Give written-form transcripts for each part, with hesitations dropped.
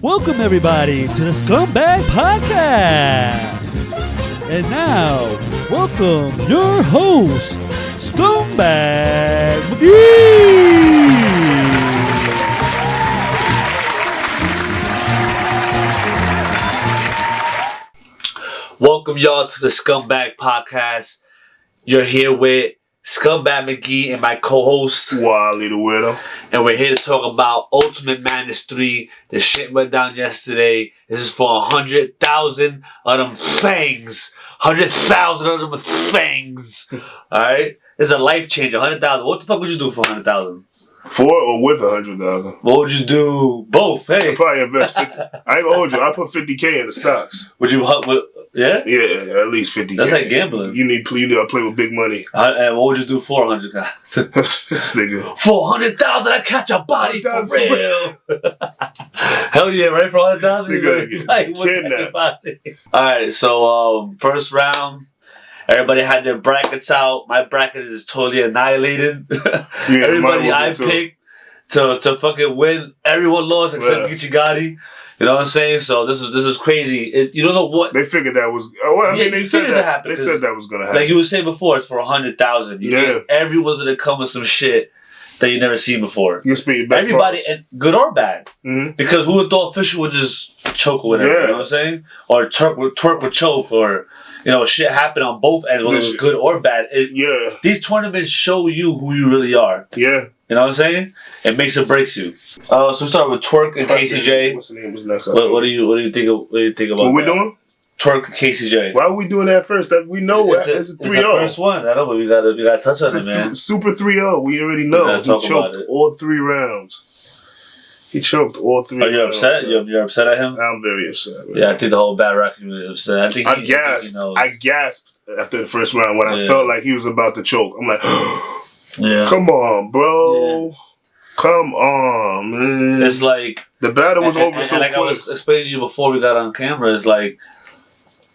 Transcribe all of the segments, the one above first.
Welcome everybody to the Scumbag Podcast. And now, welcome your host, Scumbag McGee. Welcome y'all to the Scumbag Podcast. You're here with Scumbag McGee and my co-host Wally the Weirdo. And we're here to talk about Ultimate Madness 3. The shit went down yesterday. This is for 100,000 of them fangs. 100,000 of them fangs. Alright? This is a life changer. 100,000. What the fuck would you do for 100,000? For or with 100,000? What would you do? Both. Hey. I'd probably invest 50. I ain't gonna hold you. I put 50K in the stocks. Would you? Yeah? Yeah, at least 50K. That's like gambling. You need to play with big money. And what would you do for 100,000? This nigga. For 100,000, I catch a body for real. Hell yeah, right? For 100,000, like, kidnapped. Alright, so first round. Everybody had their brackets out. My bracket is totally annihilated. Yeah, everybody I picked to fucking win. Everyone lost except Geech and Gotti. You know what I'm saying? So this is crazy. You don't know what they figured that was. Well, I mean, they said that. They said that was gonna happen. Like you were saying before, it's for 100,000. Yeah, everyone's gonna come with some shit that you never seen before. You speak your best everybody, and good or bad. Mm-hmm. Because who would thought Fisher would just choke or whatever? Yeah. You know what I'm saying? Or Twork would choke, or shit happened on both ends, whether it was good or bad. These tournaments show you who you really are. Yeah. You know what I'm saying? It makes or breaks you. So we start with Twork and KCJ. What's the name? What's next? What do you think about? What we doing? Twork and KCJ. Why are we doing that first? That we know it's a 3-0. It's the first one. I know, but we gotta touch on it, man. Super 3-0. We already know. He choked all 3 rounds. He choked all 3 rounds. Are you upset? You're upset at him? I'm very upset. Man. Yeah, I think the whole bad rock community is upset. I gasped after the first round when I felt like he was about to choke. I'm like, yeah. Come on, bro. Yeah. Come on, man. It's like the battle was over so quick. Like I was explaining to you before we got on camera, it's like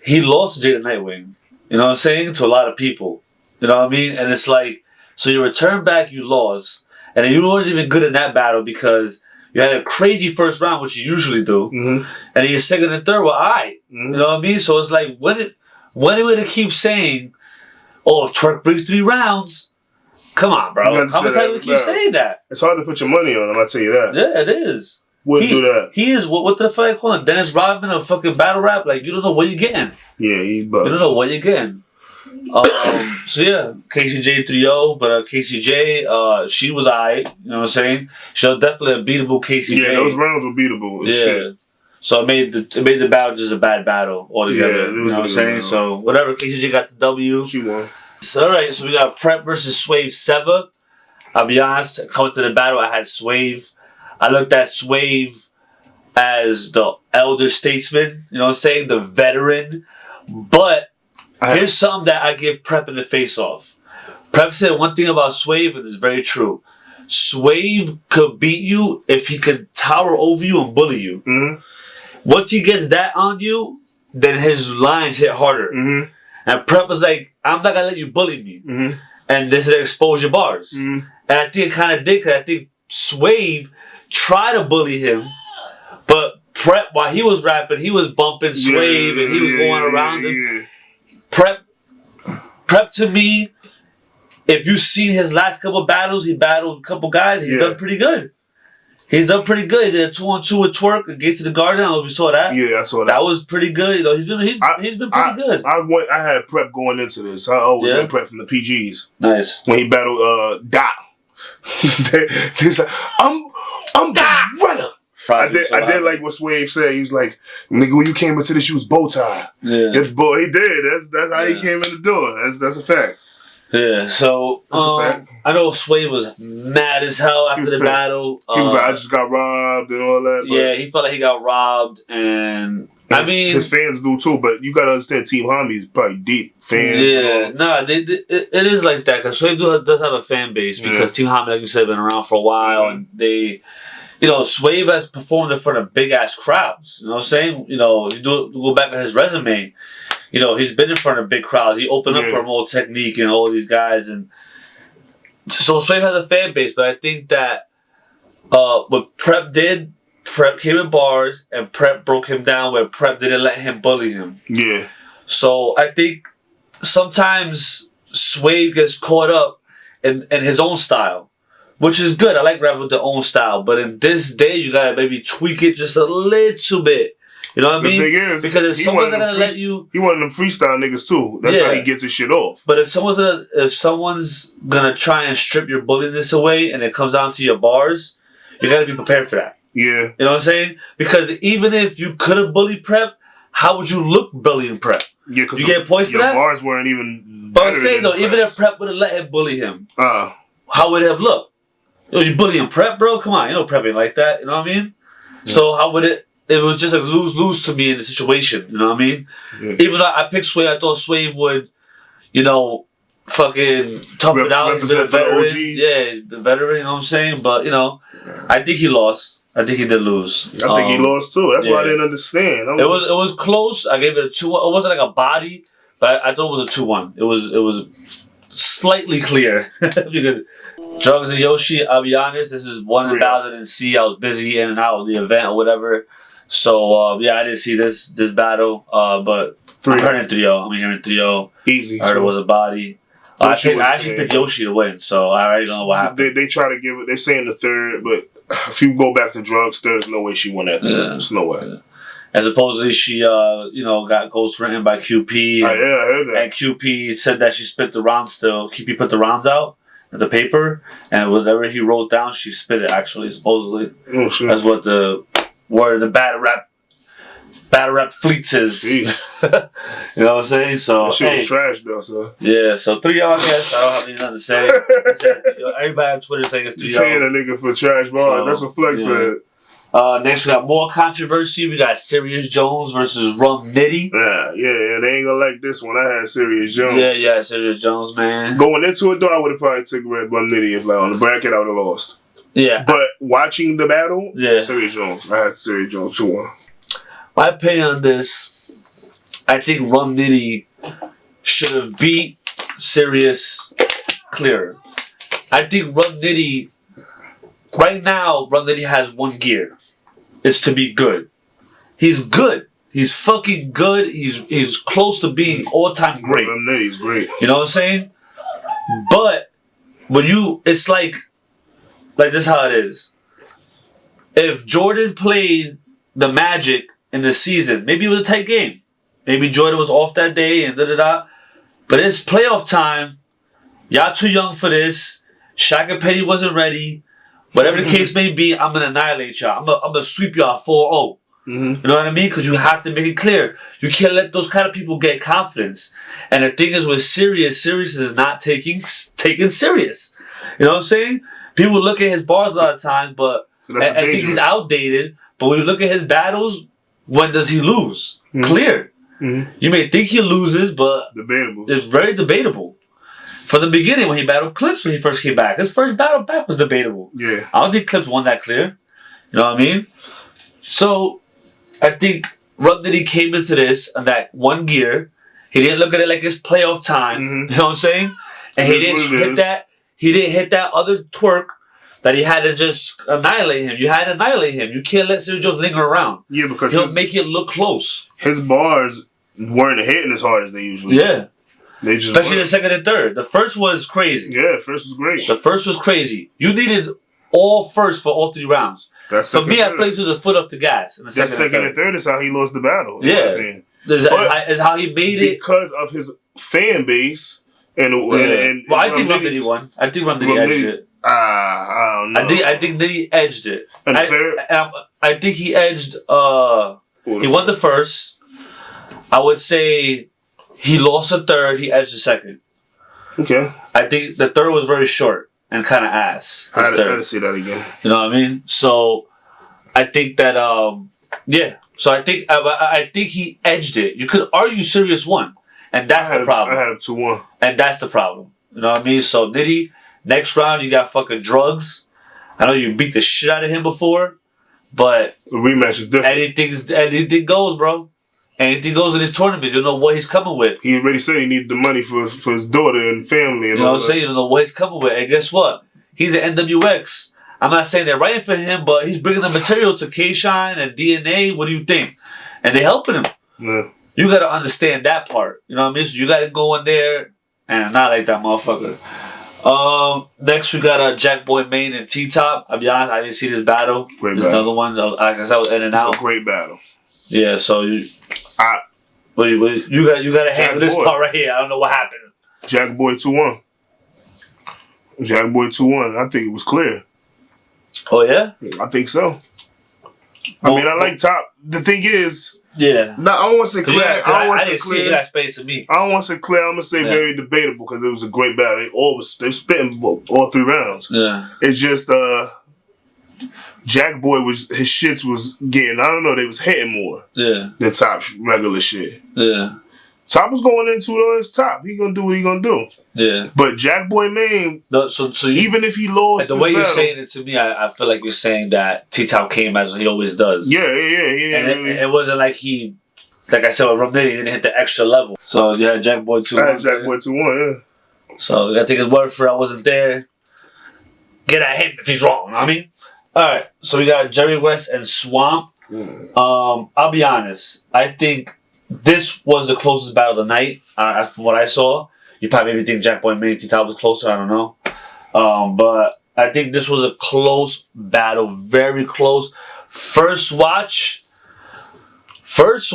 he lost Jada Nightwing. You know what I'm saying? To a lot of people. You know what I mean? And it's like, so you return back, you lost, and you weren't even good in that battle because you had a crazy first round, which you usually do, and then your second and third were alright. You know what I mean? So it's like when are we to keep saying, "Oh, if Twork brings 3 rounds." Come on, bro. How many times do we keep saying that? It's hard to put your money on him, I'll tell you that. Yeah, it is. Wouldn't do that. He is, what the fuck call him? Dennis Rodman of fucking battle rap? Like, you don't know what you're getting. Yeah, he's bugged. You don't know what you're getting. So yeah, KCJ 3-0, but KCJ, she was alright, you know what I'm saying? She was definitely a beatable KCJ. Yeah, those rounds were beatable. Yeah. Shit. So it made the battle just a bad battle altogether. Yeah, you know what I'm saying? Round. So whatever, KCJ got the W. She won. So, alright, so we got Prep versus Swave Sevah. I'll be honest, coming to the battle, I had Swave. I looked at Swave as the elder statesman, you know what I'm saying? The veteran. But here's something that I give Prep in the face off. Prep said one thing about Swave, and it's very true. Swave could beat you if he could tower over you and bully you. Mm-hmm. Once he gets that on you, then his lines hit harder. Mm-hmm. And Prep was like, I'm not going to let you bully me. Mm-hmm. And this is exposure bars. Mm-hmm. And I think it kind of did, because I think Swave tried to bully him, but Prep, while he was rapping, he was bumping Swave and he was going around him. Prep to me, if you've seen his last couple battles, he battled a couple guys, he's done pretty good. He's done pretty good. He did a 2-on-2 with Twork against the Garden. I don't know if you saw that. Yeah, I saw that. That was pretty good. You know, he's been pretty good. I had Prep going into this. I always went Prep from the PGs. Nice. When he battled Dot. I'm the runner. I did like what Swave said. He was like, "Nigga, when you came into this, you was bow tie." Yeah. He did. That's how he came in the door. That's a fact. Yeah, so I know Swave was mad as hell after the battle. He was like, I just got robbed and all that. Yeah, he felt like he got robbed, and I mean his fans do too. But you gotta understand, Team Homie is probably deep fans. Yeah, it is like that because Swave does have a fan base because Team Homie, like you said, been around for a while, and they. You know, Swave has performed in front of big ass crowds. You know what I'm saying? You know, you go back to his resume. You know, he's been in front of big crowds. He opened up for Mold Technique and all these guys, and so Swave has a fan base. But I think that what Prep did Prep came in bars, and Prep broke him down where Prep didn't let him bully him. Yeah. So I think sometimes Swave gets caught up in his own style, which is good. I like rapping with their own style, but in this day, you gotta maybe tweak it just a little bit. You know what I mean? The thing is, because if someone's gonna let you, he one of them freestyle niggas too. That's how he gets his shit off. But if someone's gonna try and strip your bulliness away, and it comes down to your bars, you gotta be prepared for that. Yeah. You know what I'm saying? Because even if you could have bullied Prep, how would you look bullying Prep? Yeah, because you get points for that. Your bars weren't even. But I'm saying though, even if Prep would have let him bully him, how would it have looked? You bullying Prep, bro? Come on, you know Prep ain't like that. You know what I mean? Yeah. So how would it? It was just a lose-lose to me in the situation. You know what I mean? Yeah. Even though I picked Swave, I thought Swave would, you know, fucking tough it out. He's been a veteran. Yeah, the veteran. You know what I'm saying? But you know, I think he lost. I think he did lose. I think he lost too. That's why I didn't understand. It was close. I gave it a 2-1. It wasn't like a body, but I thought it was a 2-1. It was slightly clear. Drugz and Yoshii, I'll be honest, this is one battle I didn't see. I was busy in and out of the event or whatever. So, yeah, I didn't see this battle. But I'm hearing 3-0. I'm hearing 3-0. Easy. I heard it was a body. I actually picked Yoshii to win, so I already don't know what happened. They try to give it, they're saying the third, but if you go back to Drugz, there's no way she won that third. There's no way. Yeah. And supposedly she, you know, got ghostwritten by QP. I heard that. And QP said that she spit the rounds still. QP put the rounds out at the paper, and whatever he wrote down, she spit it, actually, supposedly. Oh, shit. That's what the word in the battle rap fleets is. You know what I'm saying? So that shit was trash though, so. Yeah, so 3-0, I guess. I don't have nothing to say. Everybody on Twitter saying it's 3-0. You paying a nigga for trash bars. So, that's what Flex said. Next we got more controversy. We got Serius Jones versus Rump Nitty. Yeah, they ain't gonna like this one. I had Serius Jones. Yeah, Serius Jones, man. Going into it though, I would have probably took Rump Nitty if like on the bracket I would have lost. Yeah. But watching the battle, Serius Jones. I had Serius Jones 2-1. My opinion on this, I think Rump Nitty should have beat Serius clearer. I think Rump Nitty, right now, Rump Nitty has one gear. It's to be good. He's good. He's fucking good. He's close to being all-time great. Rump Nitty's great. You know what I'm saying? But when it's like this is how it is. If Jordan played the Magic in the season, maybe it was a tight game. Maybe Jordan was off that day and da-da-da. But it's playoff time. Y'all too young for this. Shaq and Penny wasn't ready. Whatever the case may be, I'm going to annihilate y'all. I'm going to sweep y'all 4-0. You know what I mean? Because you have to make it clear. You can't let those kind of people get confidence. And the thing is with Serius is not taking serious. You know what I'm saying? People look at his bars a lot of times, but I think he's outdated. But when you look at his battles, when does he lose? Clear. You may think he loses, but debatable. It's very debatable. From the beginning, when he battled Clips when he first came back, his first battle back was debatable. Yeah. I don't think Clips won that clear. You know what I mean? So, I think Rump Nitty came into this on that one gear. He didn't look at it like it's playoff time. You know what I'm saying? And he didn't hit that. He didn't hit that other twerk that he had to just annihilate him. You had to annihilate him. You can't let Serius Jones linger around. Yeah, because he'll make it look close. His bars weren't hitting as hard as they usually do. Yeah. They just especially the second and third. The first was crazy. Yeah, first was great. The first was crazy. You needed all first for all 3 rounds. For me, I played to the foot off the gas. In the second and third is how he lost the battle. Yeah. Is how he made it. Because of his fan base. And well, I think Rump Nitty won. I think Rump Nitty edged it. I don't know. I think Nitty edged it. And third? I think he edged. He won the first. I would say he lost the third. He edged the second. Okay. I think the third was very short and kind of ass. I had to see that again. You know what I mean? So I think that yeah. So I think he edged it. You could argue Serius won, and that's the problem. I had him 2-1, and that's the problem. You know what I mean? So Nitty, next round you got fucking Drugz. I know you beat the shit out of him before, but the rematch is different. Anything goes, bro. Anything goes in his tournament. You don't know what he's coming with. He already said he needed the money for his daughter and family. And you know what I'm saying? You don't know what he's coming with. And guess what? He's an NWX. I'm not saying they're writing for him, but he's bringing the material to K-Shine and DNA. What do you think? And they helping him. Yeah. You got to understand that part. You know what I mean? So you got to go in there and not like that motherfucker. Next we got Jakkboy, Maine, and T-Top. I'll be honest, I didn't see this battle. Great There's battle. another one. I guess I was in and out. It's a great battle. Yeah, so you got to handle this part right here. I don't know what happened. Jakkboy 2-1. Jakkboy 2-1. I think it was clear. Oh yeah? I think so. I mean, I like Top. The thing is, yeah. No, I don't want to say clear. I didn't see it. You explain it to me. I don't want to say clear. I'm gonna say very debatable because it was a great battle. They spitting all 3 rounds. Yeah. It's just Jakkboy his shits was getting. I don't know. They was hitting more. Yeah. Than Top's regular shit. Yeah. Top was going into his top. He gonna do what he gonna do. Yeah. But Jakkboy Maine, so even if he lost, the way you're saying it to me, I feel like you're saying that T-Top came as he always does. Yeah. He didn't it wasn't like he, like I said with Rump, Nitty, he didn't hit the extra level. So yeah, Jakkboy 2-1. I had Jakkboy 2-1. Yeah. So you gotta take his word for it. I wasn't there. Get at him if he's wrong. You know what I mean, all right. So we got Jerry Wess and Swamp. I'll be honest. I think this was the closest battle of the night, from what I saw. You probably maybe think Jakkboy, Maine, T-Top was closer. I don't know. But I think this was a close battle. Very close. First watch, I thought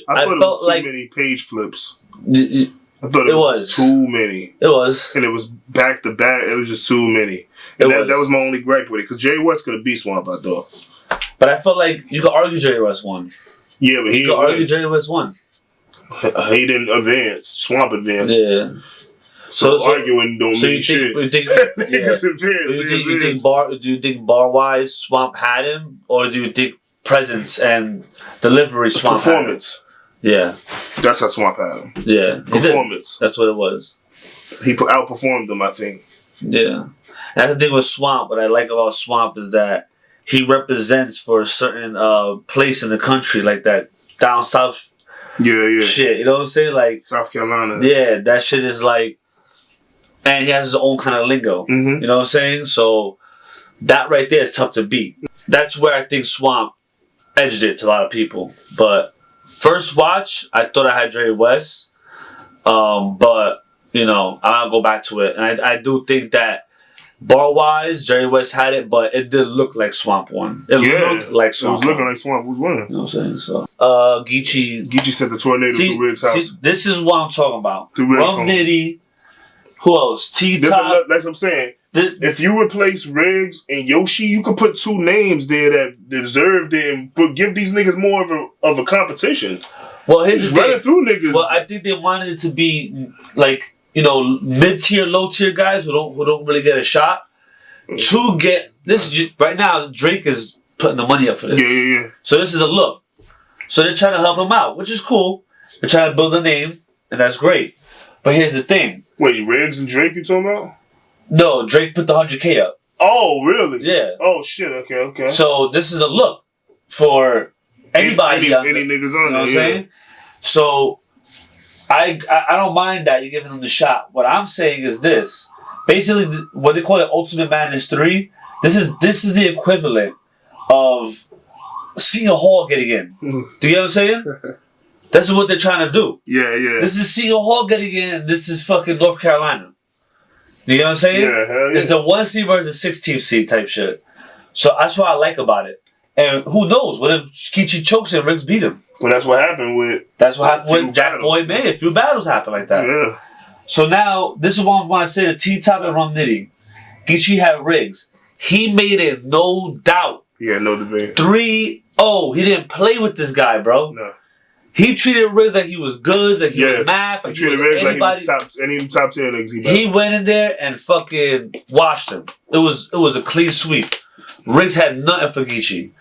it was too many page flips. I thought it was too many. It was. And it was back to back. It was just too many. And that was my only gripe with it. Because Jerry West could have beat Swamp, I thought. But I felt like you could argue Jerry West won. Yeah, but you could argue Jerry West won. He didn't advance. Swamp advanced. Yeah. So arguing don't mean shit. You think do you think bar wise Swamp had him, or do you think presence and delivery Swamp performance? Had him? Yeah. That's how Swamp had him. Yeah. Performance. That's what it was. He outperformed them, I think. Yeah. That's the thing with Swamp. What I like about Swamp is that he represents for a certain place in the country, like that down south shit. You know what I'm saying? Like South Carolina. Yeah, that shit is like, and he has his own kind of lingo. Mm-hmm. You know what I'm saying? So that right there is tough to beat. That's where I think Swamp edged it to a lot of people. But first watch, I thought I had Jerry West. But, you know, I'll go back to it. And I do think that bar-wise, Jerry West had it, but it did look like Swamp won. It looked like Swamp It was looking like Swamp was winning. You know what I'm saying? So, Geechee sent the tornado to Riggz' house. See, this is what I'm talking about. Rump, Nitty. Who else? T-Top. That's what I'm saying. If you replace Riggz and Yoshii, you could put 2 names there that deserved it and give these niggas more of a competition. Well, here's the thing. Running through niggas. Well, I think they wanted it to be like, you know, mid-tier, low-tier guys who don't really get a shot to get this. Right now, Drake is putting the money up for this. Yeah. So this is a look. So they're trying to help him out, which is cool. They're trying to build a name, and that's great. But here's the thing. Wait, Riggz and Drake you talking about? No, Drake put the 100K up. Oh, really? Yeah. Oh, shit. Okay. So this is a look for anybody. Any niggas on there, you know what I'm saying? So I don't mind that you're giving them the shot. What I'm saying is this. Basically, what they call it Ultimate Madness 3, this is the equivalent of Seton Hall getting in. Do you know what I'm saying? That's what they're trying to do. Yeah. This is Seton Hall getting in, and this is fucking North Carolina. Do you know what I'm saying? Yeah, hell yeah. It's the 1 seed versus the 16th seed type shit. So that's what I like about it. And who knows? What if Geechee chokes and Riggz beat him? Well, that's what happened with... That's what happened with Jakkboy, Maine. A few battles happen like that. Yeah. So now, this is what I want to say to T-Top and Rump Nitty. Geechee had Riggz. He made it, no doubt. Yeah, no debate. 3-0. He didn't play with this guy, bro. No. He treated Riggz like he was good, like he was math. He treated Riggz like he was any top 10 niggas. He went in there and fucking washed him. It was a clean sweep. Riggz had nothing for Geechee.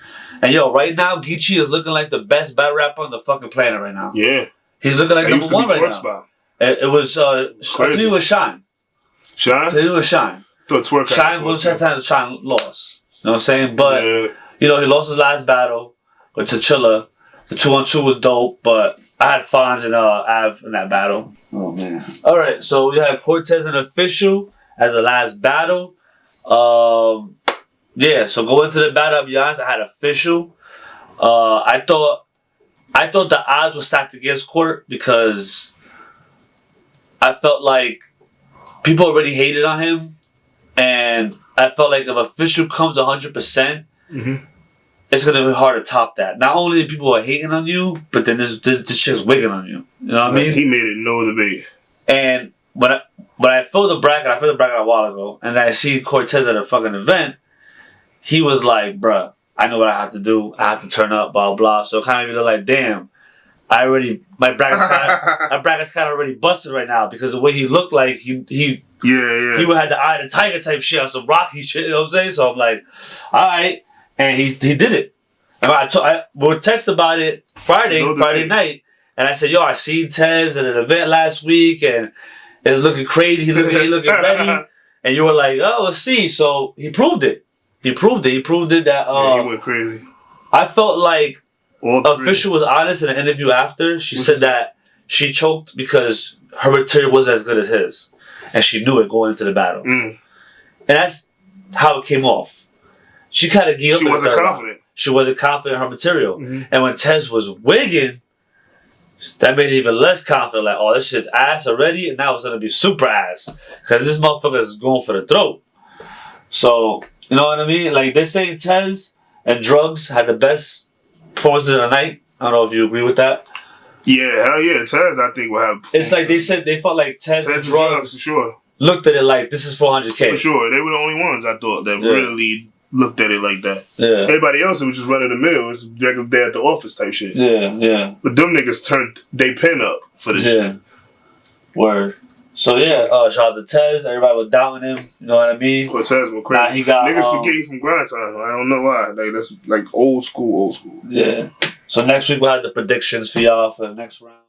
And yo, right now, Geechee is looking like the best battle rapper on the fucking planet right now. Yeah. He's looking like number 1 right now. Spot. It was, I think it was Shine. Shine? I think it was Shine. Twork Shine was the time Shine lost. You know what I'm saying? But, you know, he lost his last battle with T'Challa. The 2-on-2 was dope, but I had Fonz and Av in that battle. Oh, man. All right, so we had Cortez and Official as the last battle. Yeah, so going into the battle, I'll be honest, I had official. I thought the odds were stacked against Court because I felt like people already hated on him, and I felt like if official comes 100%, it's gonna be hard to top that. Not only people are hating on you, but then this chick's wigging on you. You know what I mean? He made it no debate. And when I filled the bracket, a while ago, and I see Cortez at a fucking event. He was like, bruh, I know what I have to do. I have to turn up, blah, blah. So kind of like, damn, my bracket's kind of already busted right now because the way he looked like, he would have the eye of the tiger type shit on some Rocky shit, you know what I'm saying? So I'm like, all right. And he did it. And we were texting about it Friday night. And I said, yo, I seen Tez at an event last week and it's looking crazy. He looking ready. And you were like, oh, let's see. So he proved it. He proved it that he went crazy. I felt like official was honest in an interview after. She said that she choked because her material wasn't as good as his. And she knew it going into the battle. And that's how it came off. She kind of gave up. She wasn't confident. She wasn't confident in her material. And when Tez was wigging, that made it even less confident. Like, oh, this shit's ass already, and now it's gonna be super ass. Because this motherfucker is going for the throat. So, you know what I mean? Like, they're saying Tez and Drugz had the best performances of the night. I don't know if you agree with that. Yeah, hell yeah. Tez, I think, will have. It's like they said they felt like Tez and Drugz for sure. Looked at it like this is 400K. For sure. They were the only ones I thought that really looked at it like that. Yeah. Everybody else, it was just running the mill. It was regular day at the office type shit. Yeah. But them niggas turned they pen up for this shit. Word. So yeah, shout out to Tez. Everybody was doubting him. You know what I mean? Cortez went crazy. He got, niggas forget from grind time. I don't know why. Like that's like old school. Yeah. So next week we'll have the predictions for y'all for the next round.